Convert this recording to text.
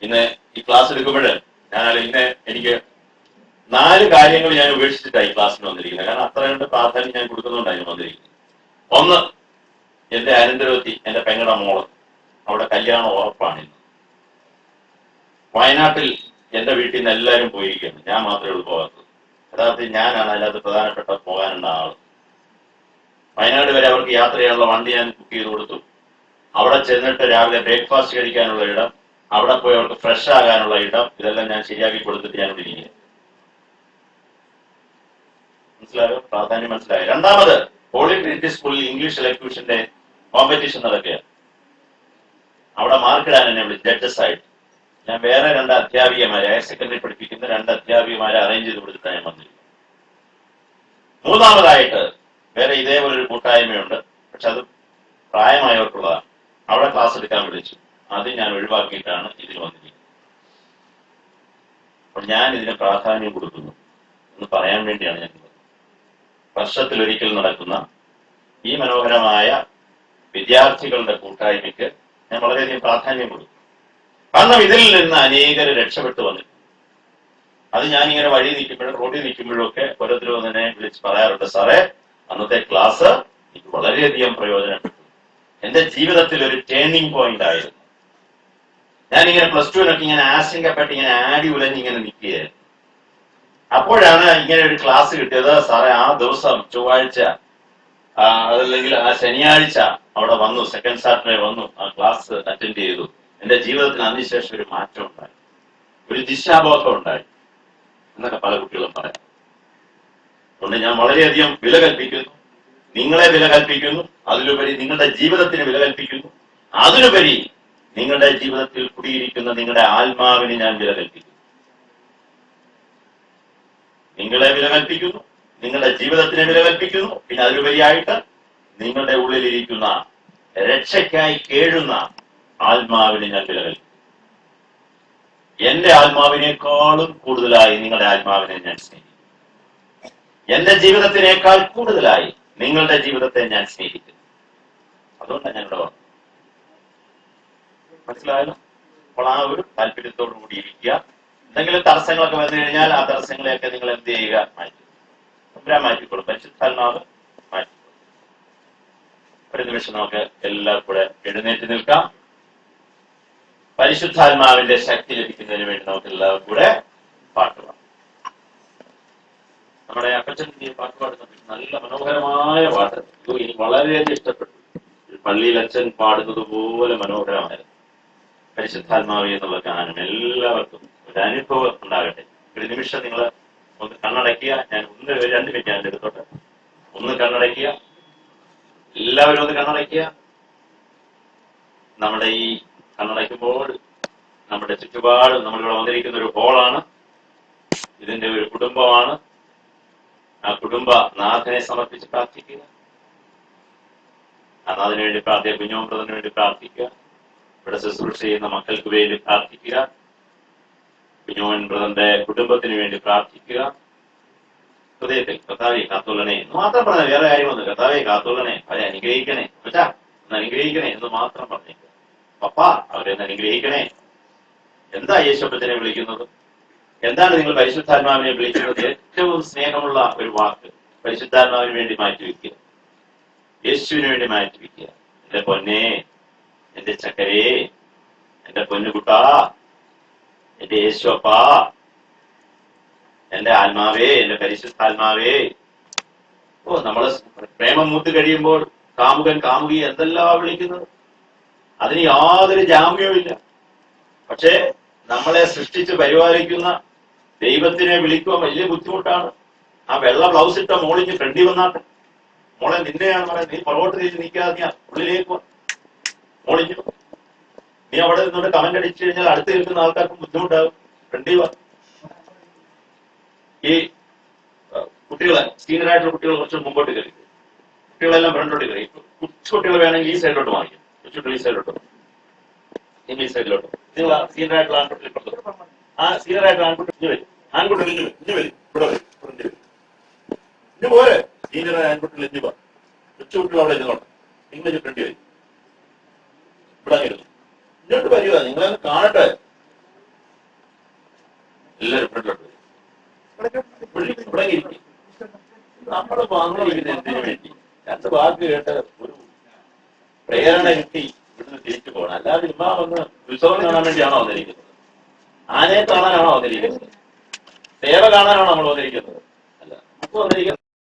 ഇന്ന് ഈ ക്ലാസ് എടുക്കുമ്പോൾ ഇന്ന് എനിക്ക് 4 കാര്യങ്ങൾ ഞാൻ ഉപേക്ഷിച്ചിട്ടായി ക്ലാസ്സിന് വന്നിരിക്കുന്നത്. കാരണം അത്ര കണ്ട് പ്രാധാന്യം ഞാൻ കൊടുക്കുന്നുണ്ടായിരുന്നു വന്നിരിക്കുന്നത്. ഒന്ന്, എന്റെ അനന്തരവത്തി, എന്റെ പെങ്ങളുടെ മോള്, അവിടെ കല്യാണം ഉറപ്പാണ്. ഇന്ന് വയനാട്ടിൽ എന്റെ വീട്ടിൽ നിന്ന് എല്ലാവരും പോയിരിക്കുകയാണ്, ഞാൻ മാത്രമേ ഉള്ളൂ പോകാത്തത്. യഥാർത്ഥത്തിൽ ഞാനാണ് അതിനകത്ത് പ്രധാനപ്പെട്ട പോകാനുള്ള ആള്. വയനാട് വരെ അവർക്ക് യാത്ര ചെയ്യാനുള്ള വണ്ടി ഞാൻ ബുക്ക് ചെയ്ത് കൊടുത്തു. അവിടെ ചെന്നിട്ട് രാവിലെ ബ്രേക്ക്ഫാസ്റ്റ് കഴിക്കാനുള്ള ഇടം, അവിടെ പോയി അവർക്ക് ഫ്രഷ് ആകാനുള്ള ഇടം, ഇതെല്ലാം ഞാൻ ശരിയാക്കി കൊടുത്തിട്ട് ഞാൻ ഇവിടെ ഇരിക്കുക. മനസ്സിലായോ? പ്രാധാന്യം മനസ്സിലായോ? രണ്ടാമത്, ഹോളി ട്രിനിറ്റി സ്കൂളിൽ ഇംഗ്ലീഷ് എലക്യൂഷന്റെ കോമ്പറ്റീഷൻ നടക്കുകയാണ്. അവിടെ മാർക്കിടാൻ എന്നെ വിളിച്ചു ജഡ്ജസ് ആയിട്ട്. ഞാൻ വേറെ 2 അധ്യാപികമാരെ, ഹയർ സെക്കൻഡറി പഠിപ്പിക്കുന്ന 2 അധ്യാപികമാരെ അറേഞ്ച് ചെയ്ത് കൊടുത്തിട്ടാണ് ഞാൻ വന്നിരിക്കുന്നത്. മൂന്നാമതായിട്ട് വേറെ ഇതേപോലെ ഒരു കൂട്ടായ്മയുണ്ട്, പക്ഷെ അത് പ്രായമായവർക്കുള്ളതാണ്. അവിടെ ക്ലാസ് എടുക്കാൻ വിളിച്ചു. അത് ഞാൻ ഒഴിവാക്കിയിട്ടാണ് ഇതിന് വന്നിരിക്കുന്നത്. അപ്പോൾ ഞാൻ ഇതിന് പ്രാധാന്യം കൊടുക്കുന്നു എന്ന് പറയാൻ വേണ്ടിയാണ് ഞാൻ വർഷത്തിലൊരിക്കൽ നടക്കുന്ന ഈ മനോഹരമായ വിദ്യാർത്ഥികളുടെ കൂട്ടായ്മയ്ക്ക് ഞാൻ വളരെയധികം പ്രാധാന്യം കൊടുക്കും. കാരണം ഇതിൽ നിന്ന് അനേകർ രക്ഷപ്പെട്ടു വന്നിട്ടുണ്ട്. അത് ഞാനിങ്ങനെ വഴി നിൽക്കുമ്പോഴും റോഡിൽ നിൽക്കുമ്പോഴും ഒക്കെ ഓരോരുത്തരും തന്നെ വിളിച്ച് പറയാറുണ്ട്, സാറേ അന്നത്തെ ക്ലാസ് എനിക്ക് വളരെയധികം പ്രയോജനപ്പെട്ടു, എന്റെ ജീവിതത്തിൽ ഒരു ടേണിംഗ് പോയിന്റ് ആയിരുന്നു. ഞാനിങ്ങനെ +2-നൊക്കെ ഇങ്ങനെ ആശങ്കപ്പെട്ട് ഇങ്ങനെ ആടി ഉലഞ്ഞിങ്ങനെ നിൽക്കുകയായിരുന്നു. അപ്പോഴാണ് ഇങ്ങനെ ഒരു ക്ലാസ് കിട്ടിയത്. സാറേ ആ ദിവസം ചൊവ്വാഴ്ച അതല്ലെങ്കിൽ ആ ശനിയാഴ്ച അവിടെ വന്നു, സെക്കൻഡ് സാറ്റർഡേ വന്നു, ആ ക്ലാസ് അറ്റൻഡ് ചെയ്തു. എന്റെ ജീവിതത്തിൽ അതിനുശേഷം ഒരു മാറ്റം ഉണ്ടായി, ഒരു ദിശാബോധം ഉണ്ടായി എന്നൊക്കെ പല കുട്ടികളും പറയാം. അതുകൊണ്ട് ഞാൻ വളരെയധികം വില കൽപ്പിക്കുന്നു, നിങ്ങളെ വില കൽപ്പിക്കുന്നു, അതിലുപരി നിങ്ങളുടെ ജീവിതത്തിന് വില കൽപ്പിക്കുന്നു, അതിലുപരി നിങ്ങളുടെ ജീവിതത്തിൽ കുടിയിരിക്കുന്ന നിങ്ങളുടെ ആത്മാവിന് ഞാൻ വില കൽപ്പിക്കുന്നു. നിങ്ങളെ വില കൽപ്പിക്കുന്നു, നിങ്ങളുടെ ജീവിതത്തിനെ വില കൽപ്പിക്കുന്നു, പിന്നെ അതിലുപരിയായിട്ട് നിങ്ങളുടെ ഉള്ളിലിരിക്കുന്ന രക്ഷയ്ക്കായി കേഴുന്ന ആത്മാവിനെ ഞാൻ വില കൽപ്പിക്കുന്നു. എന്റെ ആത്മാവിനേക്കാളും കൂടുതലായി നിങ്ങളുടെ ആത്മാവിനെ ഞാൻ സ്നേഹിക്കുന്നു. എന്റെ ജീവിതത്തിനേക്കാൾ കൂടുതലായി നിങ്ങളുടെ ജീവിതത്തെ ഞാൻ സ്നേഹിക്കുന്നു. അതുകൊണ്ടാണ് ഞാൻ ഇവിടെ വന്നത്. മനസ്സിലായല്ലോ? അപ്പോൾ ആ ഒരു താല്പര്യത്തോടു കൂടി ഇരിക്കുക. എന്തെങ്കിലും തടസ്സങ്ങളൊക്കെ വന്നു കഴിഞ്ഞാൽ ആ തടസ്സങ്ങളെയൊക്കെ നിങ്ങൾ എന്ത് ചെയ്യുക? മാറ്റിക്കൊള്ളും. പരിശുദ്ധാത്മാവ് മാറ്റിക്കൊള്ളും. ഒരു നിമിഷം നമുക്ക് എല്ലാവർക്കും കൂടെ എഴുന്നേറ്റ് നിൽക്കാം. പരിശുദ്ധാത്മാവിന്റെ ശക്തി ലഭിക്കുന്നതിന് വേണ്ടി നമുക്ക് എല്ലാവർക്കും കൂടെ പാട്ട് പാടാം. നമ്മുടെ അപ്പച്ചൻ പാട്ട് പാടുന്ന നല്ല മനോഹരമായ പാട്ട്. എനിക്ക് വളരെയധികം ഇഷ്ടപ്പെട്ടു. പള്ളിയിൽ അച്ഛൻ പാടുന്നത് പോലെ മനോഹരമായിരുന്നു. പരിശുദ്ധാത്മാവി എന്നുള്ള ഗാനം എല്ലാവർക്കും ഒരു അനുഭവം ഉണ്ടാകട്ടെ. ഒരു നിമിഷം നിങ്ങൾ ഒന്ന് കണ്ണടയ്ക്കുക. ഞാൻ 2 മിനിറ്റ് ഞാൻ എടുത്തോട്ടെ. ഒന്ന് കണ്ണടയ്ക്കുക. എല്ലാവരും ഒന്ന് കണ്ണടയ്ക്കുക. നമ്മുടെ ഈ കണ്ണടയ്ക്കുമ്പോൾ നമ്മുടെ ചുറ്റുപാട് നമ്മളിവിടെ വന്നിരിക്കുന്ന ഒരു ഹോളാണ്. ഇതിന്റെ ഒരു കുടുംബമാണ്. ആ കുടുംബ നാഥനെ സമർപ്പിച്ച് പ്രാർത്ഥിക്കുക. ആ നാഥന് വേണ്ടി പ്രാർത്ഥിക്കുക. കുഞ്ഞോമ്പ്രതിന് വേണ്ടി പ്രാർത്ഥിക്കുക. ഇവിടെ ശുശ്രൂഷ ചെയ്യുന്ന മക്കൾക്ക് വേണ്ടി പ്രാർത്ഥിക്കുക. കുഞ്ഞോൻ ബ്രദറിന്റെ കുടുംബത്തിന് വേണ്ടി പ്രാർത്ഥിക്കുക. ഹൃദയത്തിൽ കർത്താവേ കാത്തുകൊള്ളണേ എന്ന് മാത്രം പറഞ്ഞ, വേറെ കാര്യമൊന്നും. കർത്താവേ കാത്തുകൊള്ളണേ, അവരെ അനുഗ്രഹിക്കണേ, പറ്റാ ഒന്ന് അനുഗ്രഹിക്കണേ എന്ന് മാത്രം പറഞ്ഞേക്കുക. പപ്പ അവരെ ഒന്ന് അനുഗ്രഹിക്കണേ. എന്താ യേശുപ്പച്ചനെ വിളിക്കുന്നത്? എന്താണ് നിങ്ങൾ പരിശുദ്ധാത്മാവിനെ വിളിക്കുന്നത്? ഏറ്റവും സ്നേഹമുള്ള ഒരു വാക്ക് പരിശുദ്ധാത്മാവിന് വേണ്ടി മാറ്റിവെക്കുക. യേശുവിന് വേണ്ടി മാറ്റിവെക്കുക. എന്റെ പൊന്നേ, എന്റെ ചക്കരേ, എന്റെ പൊന്നുകുട്ടാ, എന്റെ യേശുപ്പാ, എന്റെ ആത്മാവേ, എന്റെ പരിശുദ്ധാത്മാവേ. നമ്മള് പ്രേമം മൂത്ത് കഴിയുമ്പോൾ കാമുകൻ കാമുകി എന്തെല്ലാം വിളിക്കുന്നത്? അതിന് യാതൊരു ജാമ്യവും ഇല്ല. പക്ഷേ നമ്മളെ സൃഷ്ടിച്ച് പരിപാലിക്കുന്ന ദൈവത്തിനെ വിളിക്കുവാൻ വലിയ ബുദ്ധിമുട്ടാണ്. ആ വെള്ള ബ്ലൗസ് ഇട്ട മോളിഞ്ഞ് ഫ്രണ്ടി വന്നാട്ടെ, മോളെ നിന്നെയാണ് പറയുന്നത്, നീ പുറകോട്ട് തിരിച്ച് നിൽക്കാതെ നീ ഉള്ളിലേക്ക് മോളിഞ്ഞു. നീ അവിടെ നിന്നോട് കമന്റ് അടിച്ചു കഴിഞ്ഞാൽ അടുത്ത് നിൽക്കുന്ന ആൾക്കാർക്കും ബുദ്ധിമുട്ടാകും. ഫ്രണ്ടി വാ. ഈ കുട്ടികളെ സീനിയറായിട്ടുള്ള കുട്ടികൾ കുറച്ച് മുമ്പോട്ട് കയറി, കുട്ടികളെല്ലാം ഫ്രണ്ടോട്ട് കയറി. കൊച്ചുകുട്ടികൾ വേണമെങ്കിൽ ഈ സൈഡിലോട്ട് മാറിക്കും. കൊച്ചുകുട്ടികൾ ഈ സൈഡിലോട്ട്, ഈ സൈഡിലോട്ട്. നിങ്ങൾ സീനിയറായിട്ടുള്ള ആൺകുട്ടികൾ ആ സീനിയറായിട്ടുള്ള ആൺകുട്ടി ഇഞ്ഞു വരും. ആൺകുട്ടികൾ ഇഞ്ഞു വരും, ഇവിടെ വരും, ഫ്രണ്ട് വരും. ഇഞ്ഞു പോരെ സീനിയറായ ആൺകുട്ടികൾ ഇഞ്ഞു പോകാം. കൊച്ചുകുട്ടികൾ അവിടെ ഇരുന്നോട്ടെ. നിങ്ങൾ ഫ്രണ്ട് വരും, ഇവിടെ ഇരുന്നു. ഇങ്ങോട്ട് വരിക, നിങ്ങളെ കാണട്ടെ. ഫ്രണ്ടിലോട്ട് ഇവിടെ ഇരിക്കും. നമ്മൾ വന്നിരിക്കുന്നതിന് വേണ്ടി 2 വാക്ക് കേട്ട് ഒരു പ്രേരണ കിട്ടി ഇവിടുന്ന് തിരിച്ചു പോകണം. അല്ലാതെ ഇമ്മ വന്ന് ഉത്സവം കാണാൻ വേണ്ടിയാണോ വന്നിരിക്കുന്നത്? ആനയെ കാണാനാണോ വന്നിരിക്കുന്നത്? സേവ കാണാനാണോ നമ്മൾ വന്നിരിക്കുന്നത്? അല്ല, നമുക്ക് വന്നിരിക്കുന്നത്